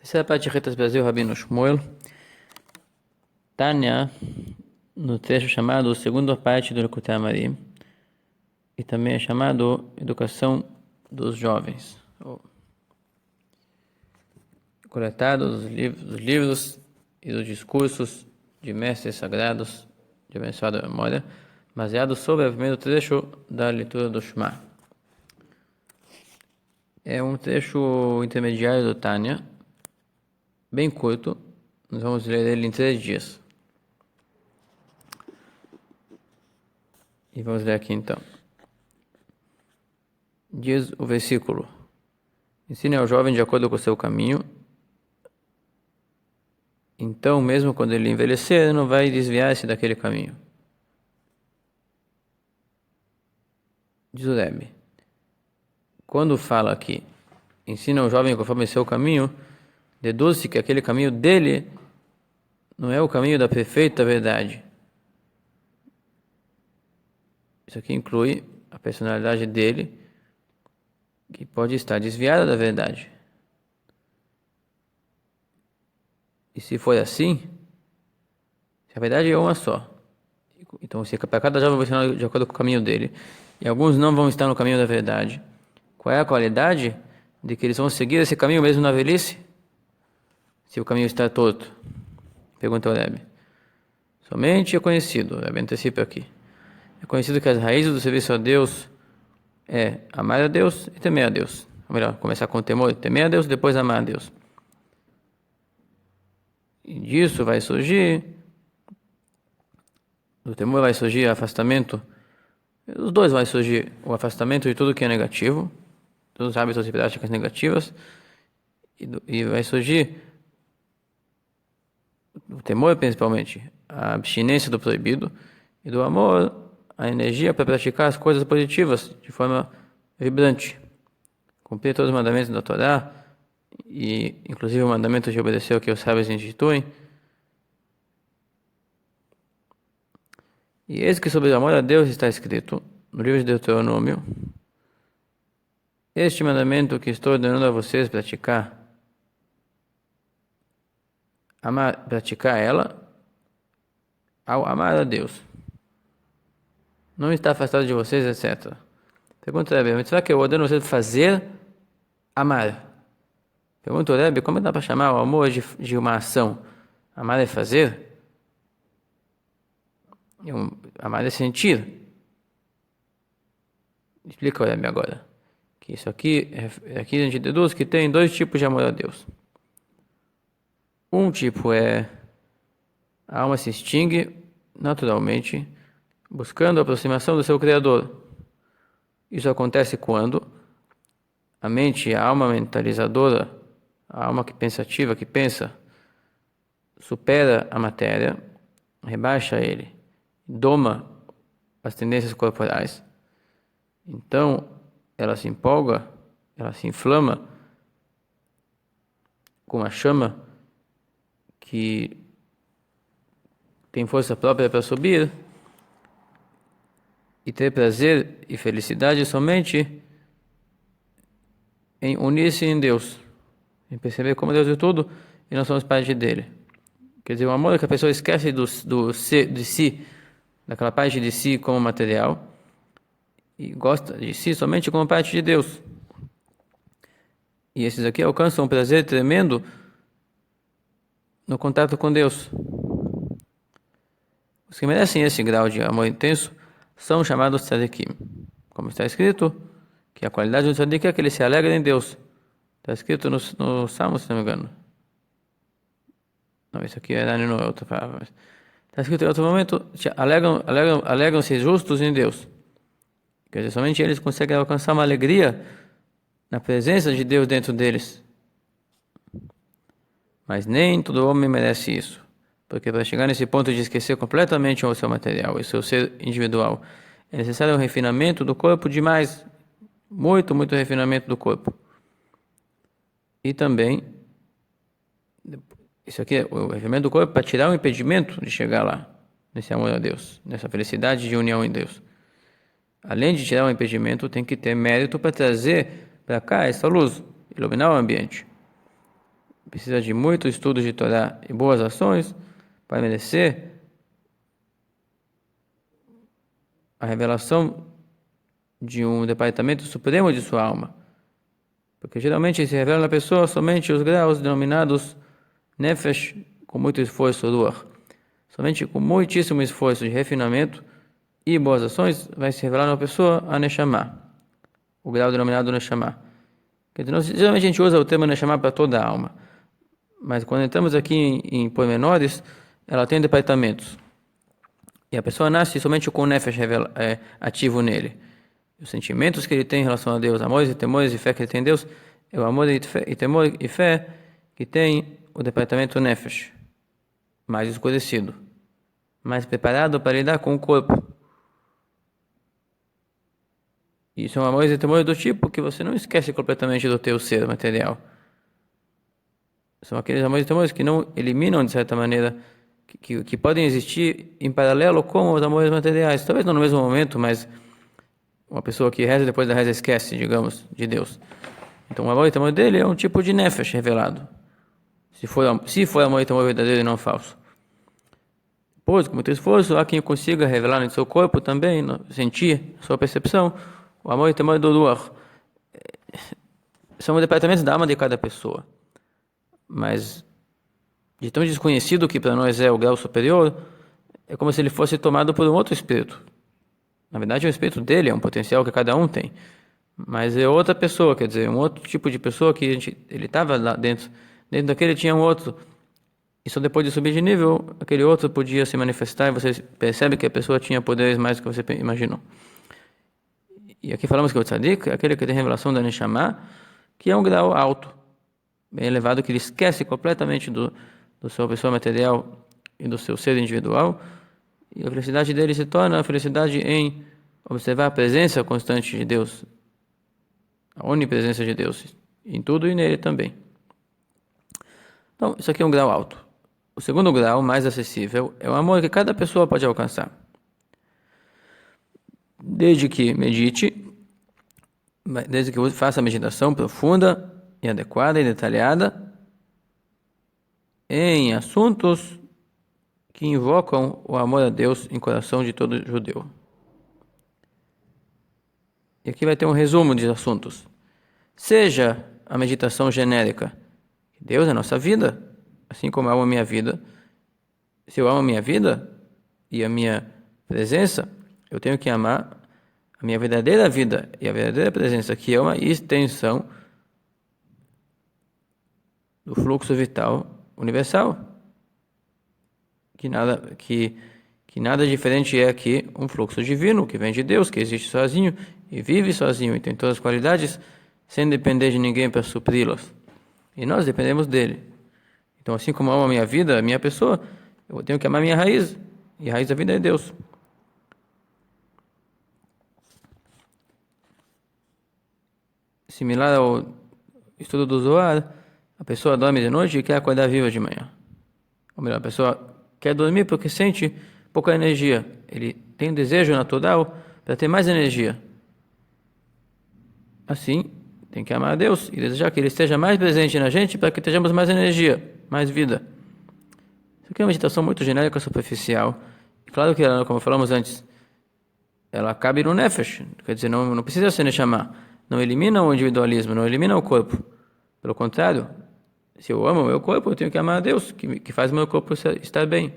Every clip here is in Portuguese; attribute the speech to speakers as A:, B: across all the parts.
A: Terceira parte de Retas Brasil, Rabino Shmuel. Tânia, no trecho chamado segunda parte do Likutei Amarim, e também é chamado Educação dos Jovens. Coletado dos livros e dos discursos de mestres sagrados de abençoada memória, baseado sobre o primeiro trecho da leitura do Shema. É um trecho intermediário do Tânia, bem curto. Nós vamos ler ele em 3 dias. E vamos ler aqui então. Diz o versículo: ensine ao jovem de acordo com o seu caminho. Então, mesmo quando ele envelhecer, ele não vai desviar-se daquele caminho. Diz o Rebbe: quando fala aqui, ensina ao jovem conforme seu caminho, deduz-se que aquele caminho dele não é o caminho da perfeita verdade. Isso aqui inclui a personalidade dele, que pode estar desviada da verdade. E se for assim, se a verdade é uma só, então se para cada jovem vai ensinar de acordo com o caminho dele, e alguns não vão estar no caminho da verdade, qual é a qualidade de que eles vão seguir esse caminho mesmo na velhice? Se o caminho está torto? Pergunta o Rebbe. Somente é conhecido, o Rebbe antecipa aqui, é conhecido que as raízes do serviço a Deus é amar a Deus e temer a Deus. Ou melhor, começar com temor, temer a Deus, depois amar a Deus. E disso vai surgir, do temor vai surgir afastamento, os dois vai surgir o afastamento de tudo que é negativo, todos os hábitos e práticas negativas, e vai surgir o temor principalmente, a abstinência do proibido, e do amor, a energia para praticar as coisas positivas de forma vibrante, cumprir todos os mandamentos da Torá, e inclusive o mandamento de obedecer ao que os sábios instituem. E eis que sobre o amor a Deus está escrito no livro de Deuteronômio: este mandamento que estou ordenando a vocês praticar ela ao amar a Deus, não está afastado de vocês, etc. Pergunta o Rebbe: será que eu ordeno vocês fazer amar? Pergunta o Rebbe: como dá para chamar o amor de uma ação? Amar é fazer? Amar é sentir. Explica o Rebbe agora. Que isso aqui a gente deduz que tem 2 tipos de amor a Deus. Um tipo é a alma se extingue naturalmente, buscando a aproximação do seu Criador. Isso acontece quando a mente, a alma mentalizadora, a alma pensativa, que pensa, supera a matéria, rebaixa ele, doma as tendências corporais. Então, ela se empolga, ela se inflama com a chama que tem força própria para subir e ter prazer e felicidade somente em unir-se em Deus, em perceber como Deus é tudo e nós somos parte dele. Quer dizer, o amor é que a pessoa esquece de si, daquela parte de si como material, e gosta de si somente como parte de Deus. E esses aqui alcançam um prazer tremendo no contato com Deus. Os que merecem esse grau de amor intenso são chamados tzadikim. Como está escrito, que a qualidade do tzadik é que ele se alegra em Deus. Está escrito no Salmo, se não me engano. Não, isso aqui é no outro palavra. Está escrito em outro momento: alegram-se justos em Deus. Quer dizer, somente eles conseguem alcançar uma alegria na presença de Deus dentro deles. Mas nem todo homem merece isso. Porque para chegar nesse ponto de esquecer completamente o seu material e o seu ser individual, é necessário um refinamento do corpo demais. Muito, muito refinamento do corpo. E também, isso aqui é o refinamento do corpo para tirar o impedimento de chegar lá, nesse amor a Deus, nessa felicidade de união em Deus. Além de tirar o impedimento, tem que ter mérito para trazer para cá essa luz, iluminar o ambiente. precisa de muito estudo de Torá e boas ações para merecer a revelação de um departamento supremo de sua alma. Porque geralmente se revela na pessoa somente os graus denominados Nefesh, com muito esforço, Ruach. Somente com muitíssimo esforço de refinamento e boas ações vai se revelar na pessoa a Neshama, o grau denominado Neshama. Geralmente a gente usa o termo Neshama para toda a alma, mas quando entramos aqui em pormenores, ela tem departamentos. E a pessoa nasce somente com o Nefesh ativo nele. Os sentimentos que ele tem em relação a Deus, amores e temores e fé que ele tem em Deus, é o amor e temor e fé que tem o departamento Nefesh, mais escurecido, mais preparado para lidar com o corpo. E são amores e temores do tipo que você não esquece completamente do teu ser material. São aqueles amores e temores que não eliminam, de certa maneira, que podem existir em paralelo com os amores materiais. Talvez não no mesmo momento, mas uma pessoa que reza depois da reza esquece, digamos, de Deus. Então o amor e temor dele é um tipo de Nefesh revelado. Se for amor e temor verdadeiro e não falso. Pois, com muito esforço, há quem consiga revelar no seu corpo também, sentir a sua percepção, o amor e temor do Ruach. São departamentos da alma de cada pessoa. Mas, de tão desconhecido que para nós é o grau superior, é como se ele fosse tomado por um outro espírito. Na verdade, o espírito dele é um potencial que cada um tem. Mas é outra pessoa, quer dizer, um outro tipo de pessoa que ele estava lá dentro. Dentro daquele tinha um outro. E só depois de subir de nível, aquele outro podia se manifestar e você percebe que a pessoa tinha poderes mais do que você imaginou. E aqui falamos que o tzadik é aquele que tem revelação da Neshama, que é um grau alto, bem elevado, que ele esquece completamente do seu pessoa material e do seu ser individual. E a felicidade dele se torna a felicidade em observar a presença constante de Deus, a onipresença de Deus, em tudo e nele também. Então, isso aqui é um grau alto. O segundo grau, mais acessível, é o amor que cada pessoa pode alcançar. Desde que medite, desde que faça a meditação profunda e adequada e detalhada em assuntos que invocam o amor a Deus em coração de todo judeu. E aqui vai ter um resumo de assuntos. Seja a meditação genérica, Deus é a nossa vida, assim como eu amo a minha vida. Se eu amo a minha vida e a minha presença, eu tenho que amar a minha verdadeira vida e a verdadeira presença, que é uma extensão do fluxo vital universal. Que nada diferente é aqui um fluxo divino que vem de Deus, que existe sozinho e vive sozinho e tem todas as qualidades sem depender de ninguém para supri-las. E nós dependemos dele. Então, assim como eu amo a minha vida, a minha pessoa, eu tenho que amar a minha raiz. E a raiz da vida é Deus. Similar ao estudo do Zohar, a pessoa dorme de noite e quer acordar viva de manhã. Ou melhor, a pessoa quer dormir porque sente pouca energia. Ele tem um desejo natural para ter mais energia. Assim, tem que amar a Deus e desejar que Ele esteja mais presente na gente para que tenhamos mais energia, mais vida. Isso aqui é uma meditação muito genérica, superficial. Claro que ela, como falamos antes, ela cabe no Nefesh. Quer dizer, não precisa ser Neshama. Não elimina o individualismo, não elimina o corpo. Pelo contrário, se eu amo o meu corpo, eu tenho que amar a Deus, que faz o meu corpo estar bem.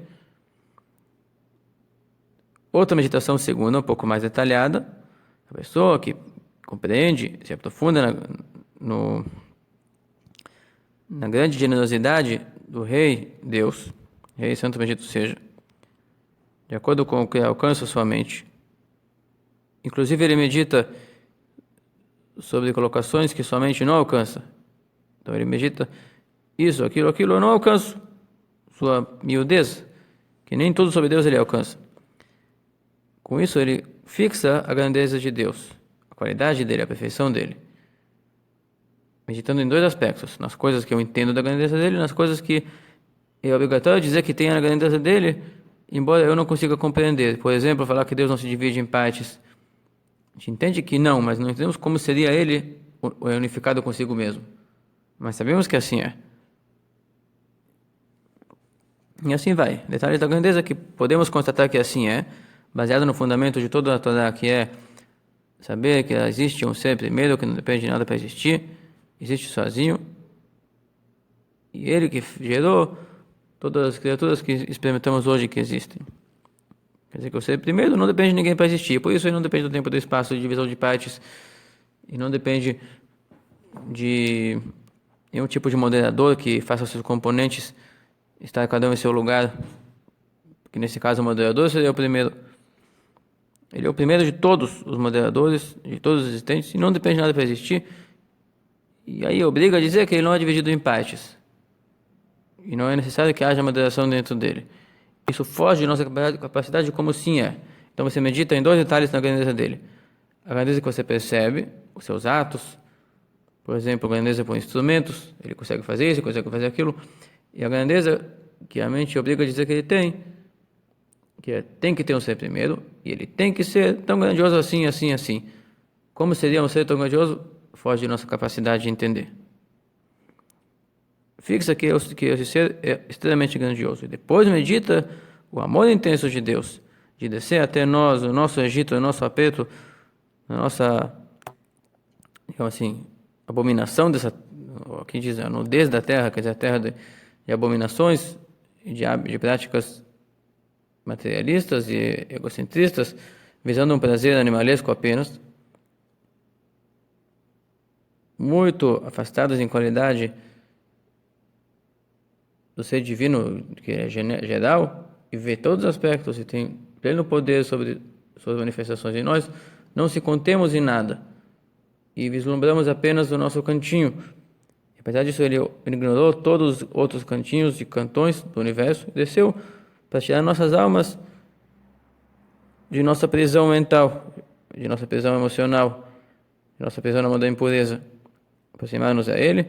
A: Outra meditação segunda, um pouco mais detalhada, a pessoa que compreende, se aprofunda na grande generosidade do Rei Deus, Rei Santo Bendito seja, de acordo com o que alcança sua mente. Inclusive ele medita sobre colocações que sua mente não alcança. Então ele medita isso, aquilo eu não alcanço. Sua miudez, que nem tudo sobre Deus ele alcança. Com isso ele fixa a grandeza de Deus, a qualidade dele, a perfeição dele. Meditando em dois aspectos, nas coisas que eu entendo da grandeza dele, nas coisas que é obrigatório dizer que tem a grandeza dele, embora eu não consiga compreender. Por exemplo, falar que Deus não se divide em partes. A gente entende que não, mas não entendemos como seria ele unificado consigo mesmo. Mas sabemos que assim é. E assim vai. Detalhes da grandeza que podemos constatar que assim é, baseado no fundamento de toda a Torá, que é saber que existe um ser primeiro que não depende de nada para existir, existe sozinho, e ele que gerou todas as criaturas que experimentamos hoje que existem. Quer dizer que o ser primeiro não depende de ninguém para existir, por isso ele não depende do tempo, do espaço, de divisão de partes, e não depende de nenhum tipo de moderador que faça seus componentes estar cada um em seu lugar, que nesse caso o moderador seria o primeiro. Ele é o primeiro de todos os moderadores, de todos os existentes, e não depende de nada para existir. E aí obriga a dizer que ele não é dividido em partes. E não é necessário que haja moderação dentro dele. Isso foge de nossa capacidade de como sim é. Então você medita em dois detalhes na grandeza dele. A grandeza que você percebe, os seus atos, por exemplo, a grandeza por instrumentos, ele consegue fazer isso, consegue fazer aquilo. E a grandeza que a mente obriga a dizer que ele tem, que tem que ter um ser primeiro, e ele tem que ser tão grandioso assim, assim, assim. Como seria um ser tão grandioso? Foge de nossa capacidade de entender. Fixa que esse ser é extremamente grandioso. E depois medita o amor intenso de Deus, de descer até nós, o nosso Egito, o nosso aperto, a nossa, digamos assim, abominação dessa, aqui diz, a nudez da terra, quer dizer, a terra de abominações, de práticas materialistas e egocentristas, visando um prazer animalesco apenas, muito afastadas em qualidade do ser divino, que é geral, e vê todos os aspectos e tem pleno poder sobre suas manifestações em nós, não se contemos em nada e vislumbramos apenas o nosso cantinho. Apesar disso, ele ignorou todos os outros cantinhos e cantões do universo e desceu para tirar nossas almas de nossa prisão mental, de nossa prisão emocional, de nossa prisão na mão da impureza, aproximar-nos a Ele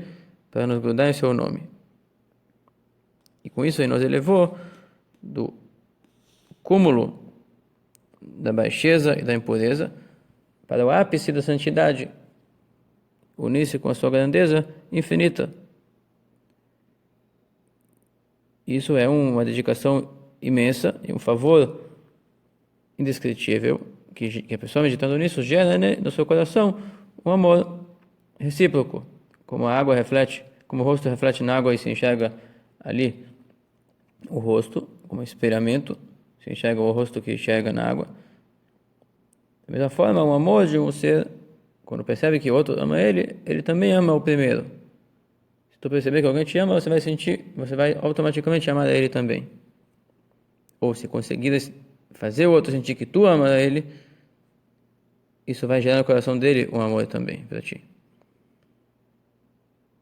A: para nos grudar em Seu nome. E com isso ele nos elevou do cúmulo da baixeza e da impureza para o ápice da santidade, unir-se com a sua grandeza infinita. Isso é uma dedicação imensa e um favor indescritível que a pessoa meditando nisso gera, né, no seu coração um amor recíproco, como a água reflete, como o rosto reflete na água e se enxerga ali o rosto, como espelhamento, se enxerga o rosto que enxerga na água. Da mesma forma, o amor de um ser, quando percebe que o outro ama ele, ele também ama o primeiro. Se tu perceber que alguém te ama, você vai automaticamente amar a ele também. Ou se conseguir fazer o outro sentir que tu ama a ele, isso vai gerar no coração dele um amor também para ti.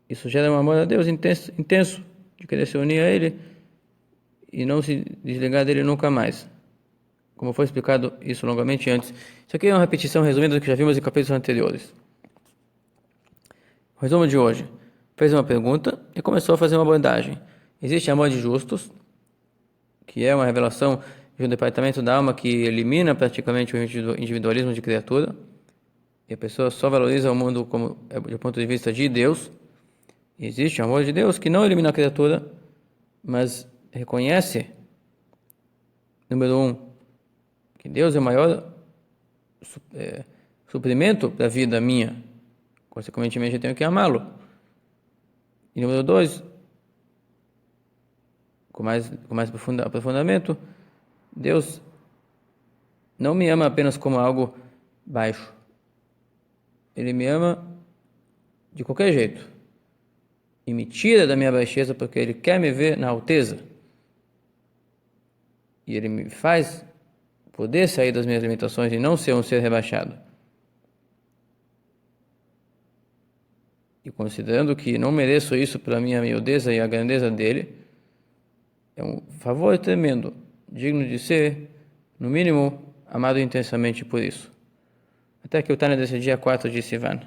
A: Isso gera um amor a Deus intenso, de querer se unir a ele e não se desligar dele nunca mais. Como foi explicado isso longamente antes. Isso aqui é uma repetição resumida do que já vimos em capítulos anteriores. O resumo de hoje. Fez uma pergunta e começou a fazer uma abordagem. Existe amor de justos, que é uma revelação de um departamento da alma que elimina praticamente o individualismo de criatura. E a pessoa só valoriza o mundo do ponto de vista de Deus. E existe o amor de Deus que não elimina a criatura, mas reconhece, número 1, que Deus é o maior suprimento da vida minha. Consequentemente, eu tenho que amá-lo. E número 2, com mais aprofundamento, Deus não me ama apenas como algo baixo. Ele me ama de qualquer jeito. E me tira da minha baixeza porque Ele quer me ver na alteza. E Ele me faz poder sair das minhas limitações e não ser um ser rebaixado. E considerando que não mereço isso pela minha miudeza e a grandeza dele, é um favor tremendo, digno de ser, no mínimo, amado intensamente por isso. Até que o Tânia desse dia 4 de Sivan.